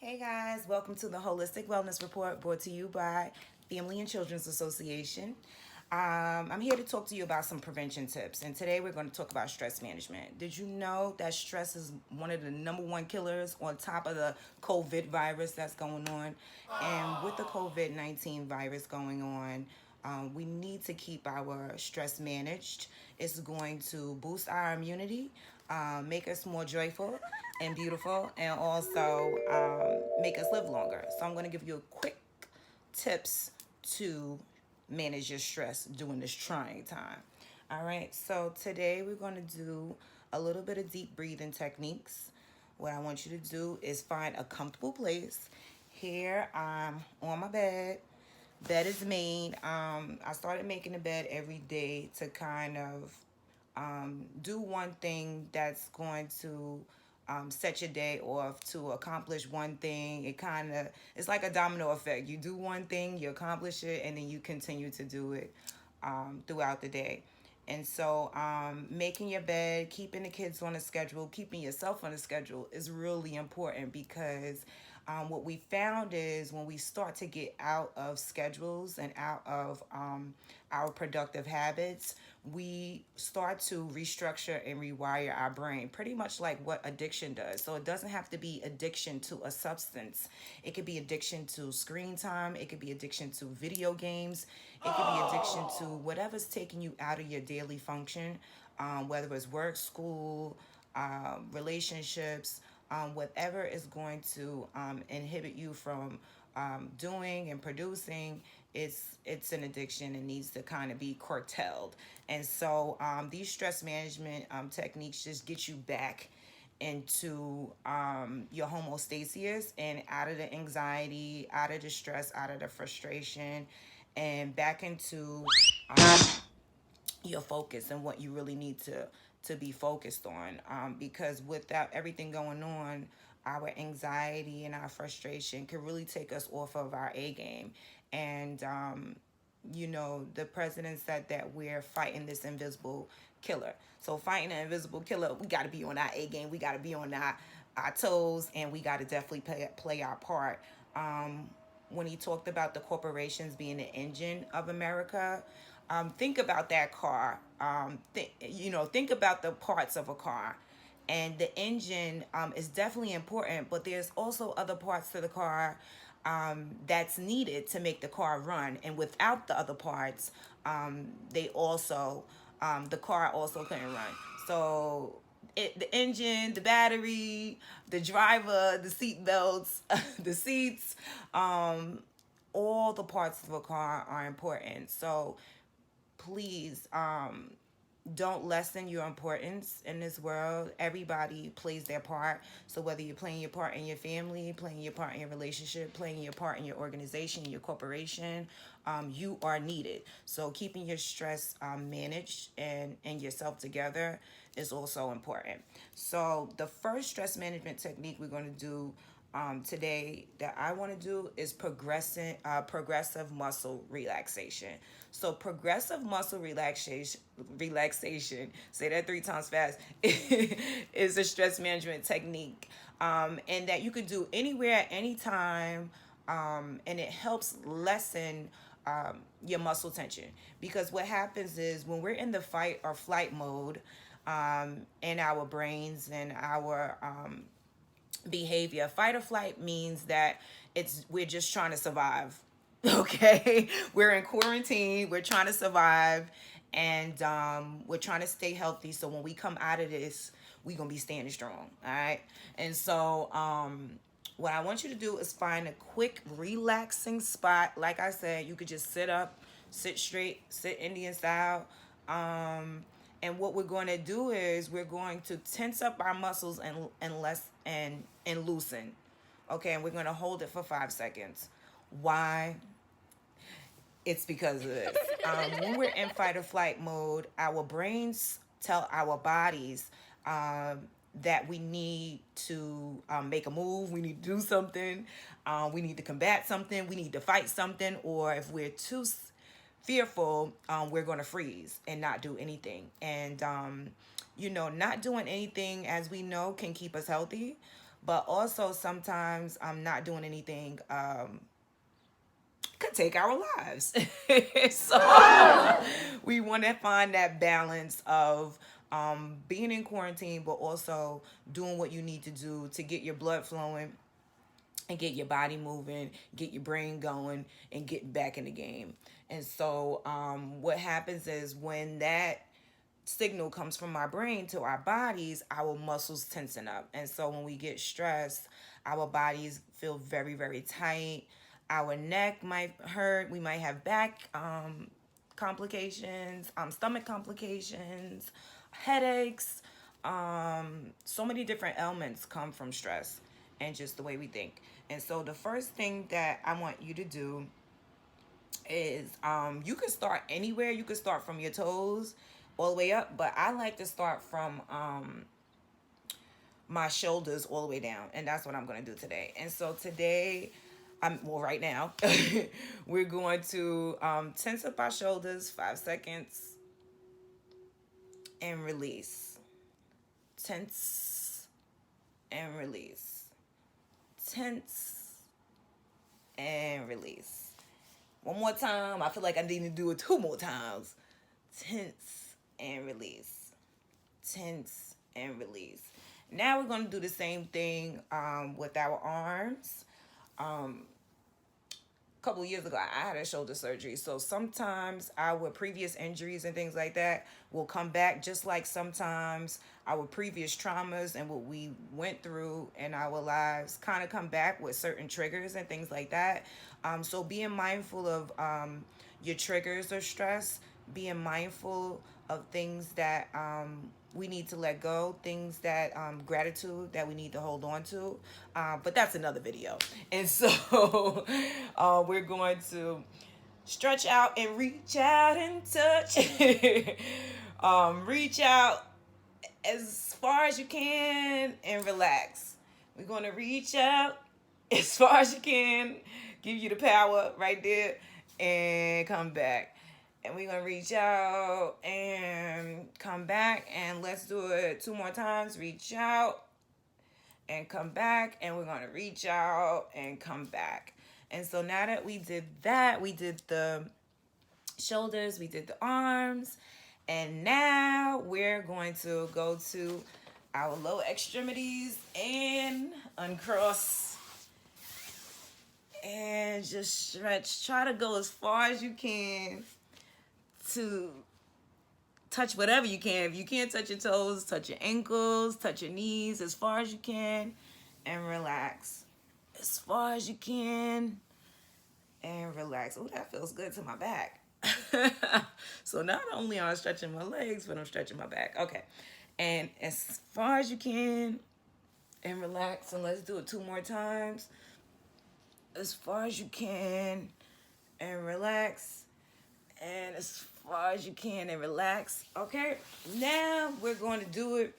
Hey guys, welcome to the Holistic Wellness Report brought to you by Family and Children's Association. I'm here to talk to you about some prevention tips, and today we're going to talk about stress management. Did you know that stress is one of the number one killers on top of the COVID virus that's going on? And with the COVID-19 virus going on, we need to keep our stress managed. It's going to boost our immunity, make us more joyful and beautiful, and also make us live longer. So I'm going to give you a quick tips to manage your stress during this trying time. All right, so today we're going to do a little bit of deep breathing techniques. What I want you to do is find a comfortable place. Here I'm on my bed. Bed is made. I started making the bed every day to kind of do one thing that's going to set your day off to accomplish one thing. It's like a domino effect. You do one thing, you accomplish it, and then you continue to do it throughout the day. And so making your bed, keeping the kids on a schedule, keeping yourself on a schedule is really important because what we found is when we start to get out of schedules and out of our productive habits, we start to restructure and rewire our brain, pretty much like what addiction does. So it doesn't have to be addiction to a substance. It could be addiction to screen time. It could be addiction to video games. It could be addiction to whatever's taking you out of your daily function, whether it's work, school, relationships, whatever is going to inhibit you from doing and producing. It's an addiction and needs to kind of be curtailed. And so these stress management techniques just get you back into your homeostasis and out of the anxiety, out of the stress, out of the frustration, and back into your focus and what you really need to be focused on. Because without everything going on, our anxiety and our frustration could really take us off of our A game. And the president said that we're fighting this invisible killer. So fighting an invisible killer, we got to be on our A game. We got to be on our toes, and we got to definitely play our part. When he talked about the corporations being the engine of America, think about that car. Think about the parts of a car. And the engine is definitely important, but there's also other parts to the car that's needed to make the car run. And without the other parts, the car also couldn't run. So the engine, the battery, the driver, the seat belts, the seats, all the parts of a car are important. So please don't lessen your importance in this world. Everybody plays their part. So whether you're playing your part in your family, playing your part in your relationship, playing your part in your organization, your corporation, you are needed. So keeping your stress managed and yourself together is also important. So the first stress management technique we're going to do today that I want to do is progressive muscle relaxation. So progressive muscle relaxation, say that 3 times fast, is a stress management technique, and that you can do anywhere at any time, and it helps lessen your muscle tension. Because what happens is when we're in the fight or flight mode, in our brains and our behavior. Fight or flight means that we're just trying to survive. Okay, we're in quarantine. We're trying to survive, and we're trying to stay healthy. So when we come out of this, we're gonna be standing strong. All right, and so what I want you to do is find a quick, relaxing spot. Like I said, you could just sit up, sit straight, sit Indian style. And what we're going to do is we're going to tense up our muscles and loosen. Okay, and we're going to hold it for 5 seconds. Why? It's because of this. When we're in fight or flight mode, our brains tell our bodies that we need to make a move, we need to do something, we need to combat something, we need to fight something, or if we're too fearful, we're going to freeze and not do anything. And not doing anything, as we know, can keep us healthy, but also sometimes not doing anything could take our lives. So we want to find that balance of being in quarantine, but also doing what you need to do to get your blood flowing and get your body moving, get your brain going, and get back in the game. And so, what happens is when that signal comes from our brain to our bodies, our muscles tensen up. And so, when we get stressed, our bodies feel very, very tight. Our neck might hurt. We might have back complications, stomach complications, headaches. So many different ailments come from stress and just the way we think. And so the first thing that I want you to do is you can start anywhere. You can start from your toes all the way up, but I like to start from my shoulders all the way down, and that's what I'm going to do today. And so today, right now, we're going to tense up our shoulders 5 seconds and release. Tense and release. Tense and release. One more time. I feel like I need to do it 2 more times. Tense and release. Tense and release. Now we're going to do the same thing with our arms. A couple of years ago, I had a shoulder surgery. So sometimes our previous injuries and things like that will come back, just like sometimes our previous traumas and what we went through in our lives kind of come back with certain triggers and things like that. So being mindful of your triggers of stress, being mindful of things that we need to let go, things that gratitude that we need to hold on to. But that's another video. And so we're going to stretch out and reach out and touch. Reach out as far as you can and relax. We're going to reach out as far as you can, give you the power right there, and come back. And we're going to reach out and come back. And let's do it 2 more times. Reach out and come back. And we're going to reach out and come back. And so now that we did that, we did the shoulders, we did the arms. And now we're going to go to our lower extremities and uncross. And just stretch. Try to go as far as you can to touch whatever you can. If you can't touch your toes, touch your ankles, touch your knees as far as you can, and relax as far as you can and relax. Oh, that feels good to my back. So not only am I stretching my legs, but I'm stretching my back. Okay. And as far as you can and relax, and let's do it 2 more times. As far as you can and relax, and as far as you can and relax. Okay, now we're going to do it.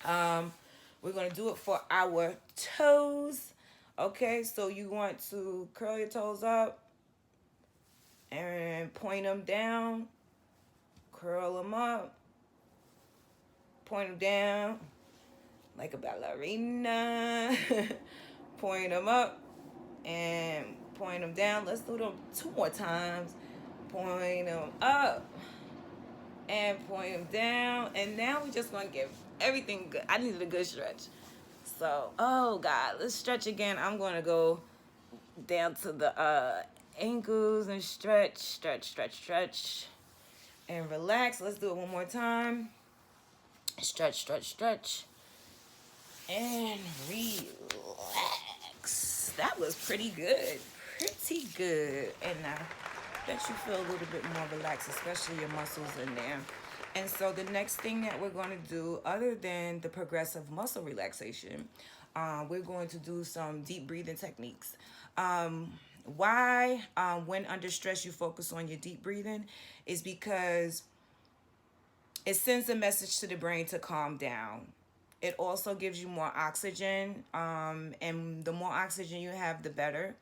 We're going to do it for our toes. Okay, so you want to curl your toes up and point them down. Curl them up. Point them down like a ballerina. Point them up and point them down. Let's do them 2 more times. Point them up and point them down. And now we're just going to give everything good. I needed a good stretch. So, oh God, let's stretch again. I'm going to go down to the ankles and stretch, and relax. Let's do it 1 more time. Stretch, and relax. That was pretty good. And I bet you feel a little bit more relaxed, especially your muscles in there. And so the next thing that we're going to do, other than the progressive muscle relaxation, we're going to do some deep breathing techniques. Why, when under stress, you focus on your deep breathing is because it sends a message to the brain to calm down. It also gives you more oxygen, and the more oxygen you have, the better.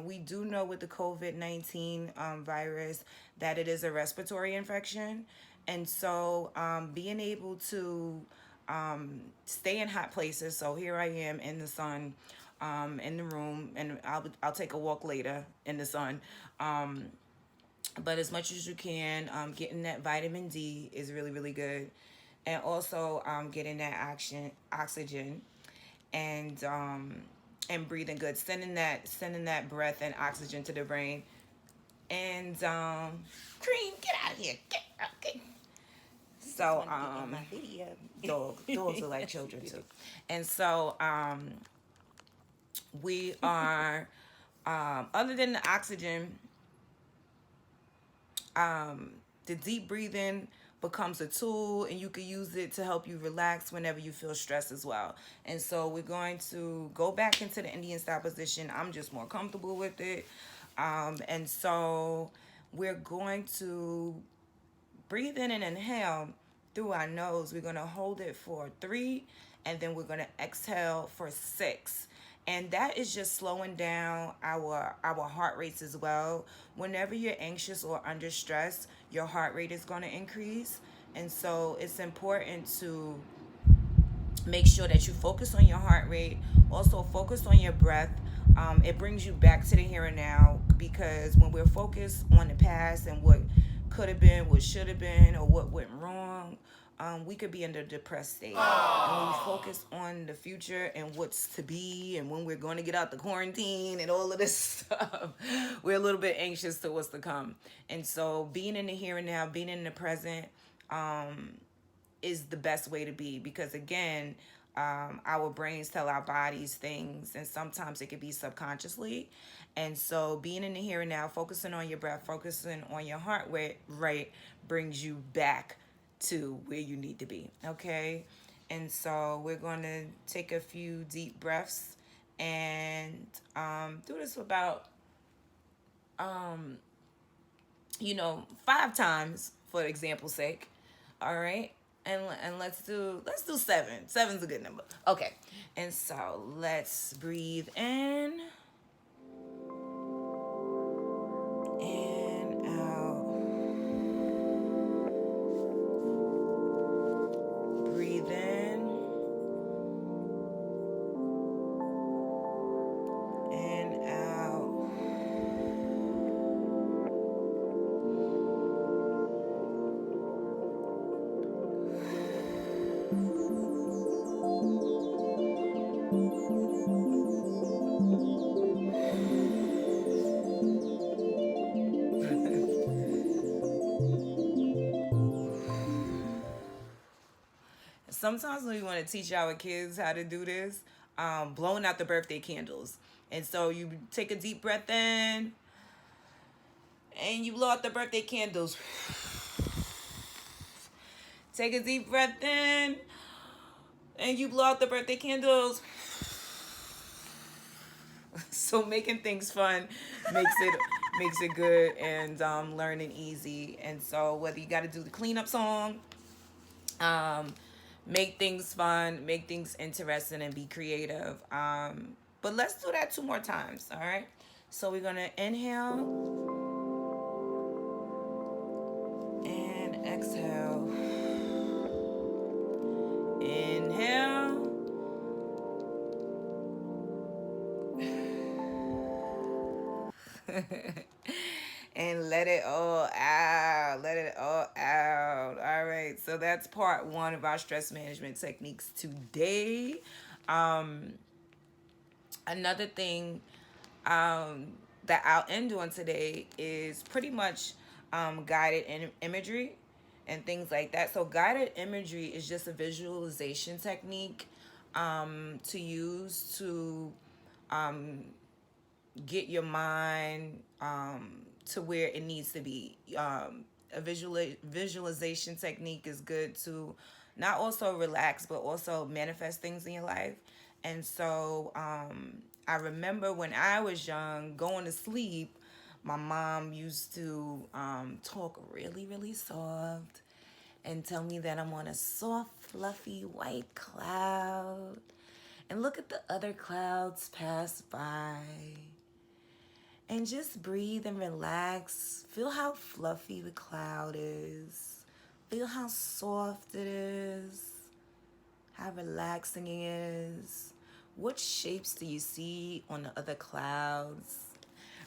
We do know with the COVID-19 virus that it is a respiratory infection. And so being able to stay in hot places. So here I am in the sun, in the room, and I'll take a walk later in the sun. But as much as you can, getting that vitamin D is really, really good. And also getting that oxygen and breathing good, sending that breath and oxygen to the brain. And Cream, get out of here. Get out, okay. So dogs are like children too. And so we are other than the oxygen, the deep breathing becomes a tool, and you can use it to help you relax whenever you feel stressed as well. And so we're going to go back into the Indian style position. I'm just more comfortable with it. And so we're going to breathe in and inhale through our nose. We're going to hold it for 3, and then we're going to exhale for 6. And that is just slowing down our heart rates as well. Whenever you're anxious or under stress, your heart rate is going to increase. And so it's important to make sure that you focus on your heart rate. Also focus on your breath. It brings you back to the here and now, because when we're focused on the past and what could have been, what should have been, or what went wrong, we could be in a depressed state. And when we focus on the future and what's to be and when we're going to get out the quarantine and all of this stuff, we're a little bit anxious to what's to come. And so being in the here and now, being in the present, is the best way to be, because again, our brains tell our bodies things, and sometimes it could be subconsciously. And so being in the here and now, focusing on your breath, focusing on your heart rate brings you back to where you need to be. Okay. And so we're going to take a few deep breaths and do this about 5 times for example's sake. All right. And let's do 7. 7's a good number. Okay. And so let's breathe in and out. Breathe in and out. Sometimes we want to teach our kids how to do this, blowing out the birthday candles. And so you take a deep breath in and you blow out the birthday candles. Take a deep breath in and you blow out the birthday candles. So making things fun makes it good, and learning easy. And so whether you got to do the cleanup song, make things fun, make things interesting, and be creative. But let's do that 2 more times. All right. So we're gonna inhale and exhale. Inhale. And let it all out. Let it all out. All right. So that's part 1 of our stress management techniques today. Another thing that I'll end on today is pretty much guided imagery and things like that. So guided imagery is just a visualization technique to use to get your mind to where it needs to be. A visualization technique is good to not also relax, but also manifest things in your life. And so I remember when I was young, going to sleep, my mom used to talk really, really soft and tell me that I'm on a soft, fluffy white cloud. And look at the other clouds pass by. And just breathe and relax. Feel how fluffy the cloud is. Feel how soft it is. how relaxing it is. What shapes do you see on the other clouds?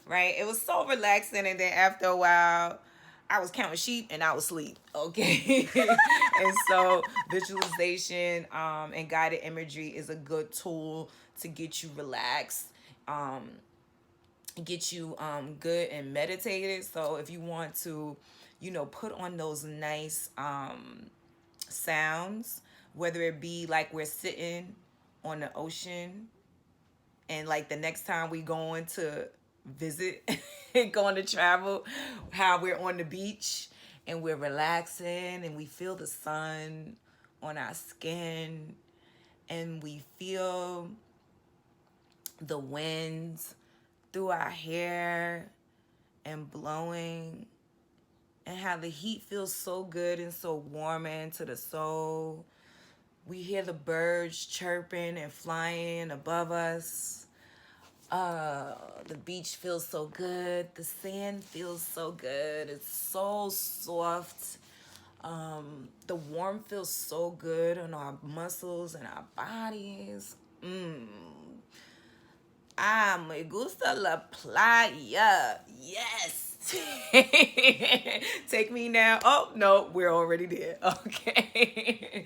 Right? It was so relaxing, and then after a while, I was counting sheep and I was asleep. Okay. And so visualization and guided imagery is a good tool to get you relaxed, get you good and meditated. So if you want to, put on those nice sounds, whether it be like we're sitting on the ocean, and like the next time we going to visit going to travel, how we're on the beach and we're relaxing and we feel the sun on our skin, and we feel the winds through our hair and blowing, and how the heat feels so good and so warming to the soul. We hear the birds chirping and flying above us. The beach feels so good. The sand feels so good. It's so soft. The warmth feels so good on our muscles and our bodies. Me gusta la playa. Yes. Take me now. Oh, no, we're already there. Okay.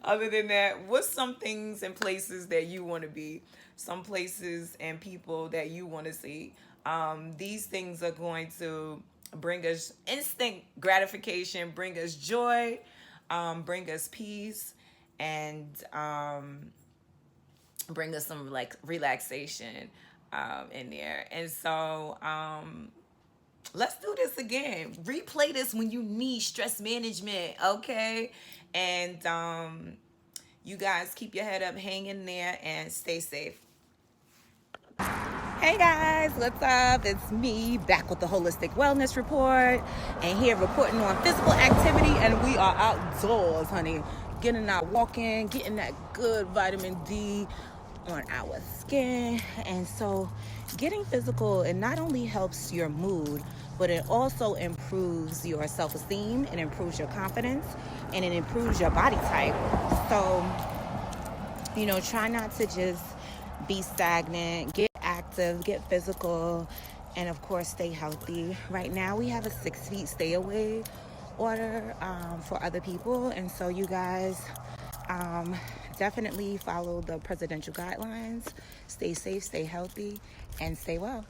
Other than that, what's some things and places that you want to be? Some places and people that you want to see? These things are going to bring us instant gratification, bring us joy, bring us peace, and bring us some like relaxation in there. And so let's do this again. Replay this when you need stress management, okay? And you guys keep your head up, hang in there, and stay safe. Hey guys, what's up? It's me back with the Holistic Wellness Report, and here reporting on physical activity, and we are outdoors, honey. Getting out walking, getting that good vitamin D on our skin. And so getting physical, it not only helps your mood, but it also improves your self-esteem, it improves your confidence, and it improves your body type. So, try not to just be stagnant. Get active, get physical, and of course stay healthy. Right now we have a 6 feet stay away order for other people, and so you guys definitely follow the presidential guidelines. Stay safe, stay healthy, and stay well.